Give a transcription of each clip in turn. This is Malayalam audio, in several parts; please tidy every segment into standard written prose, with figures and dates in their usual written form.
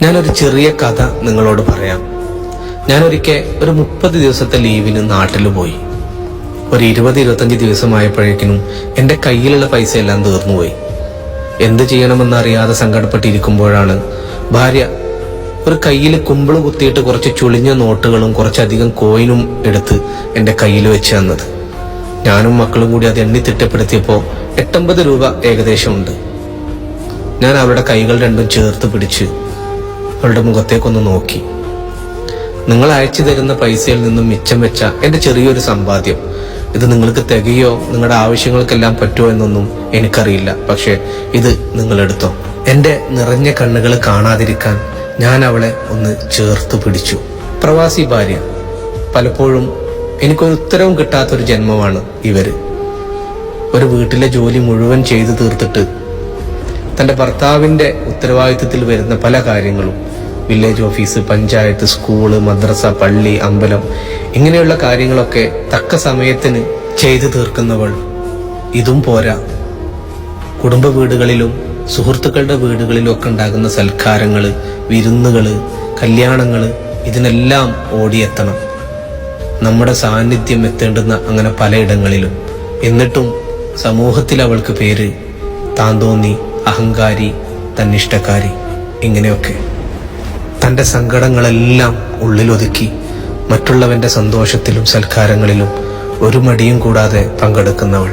ഞാനൊരു ചെറിയ കഥ നിങ്ങളോട് പറയാം. ഞാനൊരിക്കൽ ഒരു 30 ദിവസത്തെ ലീവിന് നാട്ടിൽ പോയി. ഒരു 20-25 ദിവസമായപ്പോഴേക്കിനും എൻ്റെ കയ്യിലുള്ള പൈസ എല്ലാം തീർന്നുപോയി. എന്ത് ചെയ്യണമെന്നറിയാതെ സങ്കടപ്പെട്ടിരിക്കുമ്പോഴാണ് ഭാര്യ ഒരു കയ്യിൽ കുമ്പിള് കുത്തിയിട്ട് കുറച്ച് ചുളിഞ്ഞ നോട്ടുകളും കുറച്ചധികം കോയിനും എടുത്ത് എൻ്റെ കയ്യിൽ വെച്ച് തന്നത്. ഞാനും മക്കളും കൂടി അത് എണ്ണി തിട്ടപ്പെടുത്തിയപ്പോൾ 850 രൂപ ഏകദേശമുണ്ട്. ഞാൻ അവളുടെ കൈകൾ രണ്ടും ചേർത്ത് പിടിച്ച് അവളുടെ മുഖത്തേക്കൊന്ന് നോക്കി. നിങ്ങൾ അയച്ചു തരുന്ന പൈസയിൽ നിന്നും മിച്ചം വെച്ച എൻ്റെ ചെറിയൊരു സമ്പാദ്യം, ഇത് നിങ്ങൾക്ക് തികയോ നിങ്ങളുടെ ആവശ്യങ്ങൾക്കെല്ലാം പറ്റുമോ എന്നൊന്നും എനിക്കറിയില്ല. പക്ഷെ ഇത് നിങ്ങളെടുത്തോ. എൻ്റെ നിറഞ്ഞ കണ്ണുകൾ കാണാതിരിക്കാൻ ഞാൻ അവളെ ഒന്ന് ചേർത്ത് പിടിച്ചു. പ്രവാസി ഭാര്യ, പലപ്പോഴും എനിക്കൊരു ഉത്തരവും കിട്ടാത്തൊരു ജന്മമാണ് ഇവര്. ഒരു വീട്ടിലെ ജോലി മുഴുവൻ ചെയ്തു തീർത്തിട്ട് തൻ്റെ ഭർത്താവിൻ്റെ ഉത്തരവാദിത്വത്തിൽ വരുന്ന പല കാര്യങ്ങളും, വില്ലേജ് ഓഫീസ്, പഞ്ചായത്ത്, സ്കൂള്, മദ്രസ, പള്ളി, അമ്പലം, ഇങ്ങനെയുള്ള കാര്യങ്ങളൊക്കെ തക്ക സമയത്തിന് ചെയ്തു തീർക്കുന്നവൾ. ഇതും പോരാ, കുടുംബ വീടുകളിലും സുഹൃത്തുക്കളുടെ വീടുകളിലും ഒക്കെ ഉണ്ടാകുന്ന സൽക്കാരങ്ങള്, വിരുന്നുകള്, കല്യാണങ്ങള്, ഇതിനെല്ലാം ഓടിയെത്തണം. നമ്മുടെ സാന്നിധ്യം എത്തേണ്ടുന്ന അങ്ങനെ പലയിടങ്ങളിലും. എന്നിട്ടും സമൂഹത്തിൽ അവൾക്ക് പേര് താന്തോന്നി, അഹങ്കാരി, തന്നിഷ്ടക്കാരി, ഇങ്ങനെയൊക്കെ. തൻ്റെ സങ്കടങ്ങളെല്ലാം ഉള്ളിലൊതുക്കി മറ്റുള്ളവൻ്റെ സന്തോഷത്തിലും സൽക്കാരങ്ങളിലും ഒരു മടിയും കൂടാതെ പങ്കെടുക്കുന്നവൾ.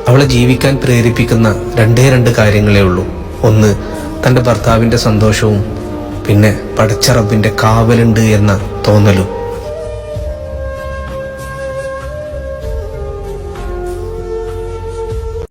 അവളെ ജീവിക്കാൻ പ്രേരിപ്പിക്കുന്ന രണ്ട് കാര്യങ്ങളേ ഉള്ളൂ. ഒന്ന്, തൻ്റെ ഭർത്താവിൻ്റെ സന്തോഷവും, പിന്നെ പടച്ച റബ്ബിൻ്റെ കാവലുണ്ട് എന്ന തോന്നലും.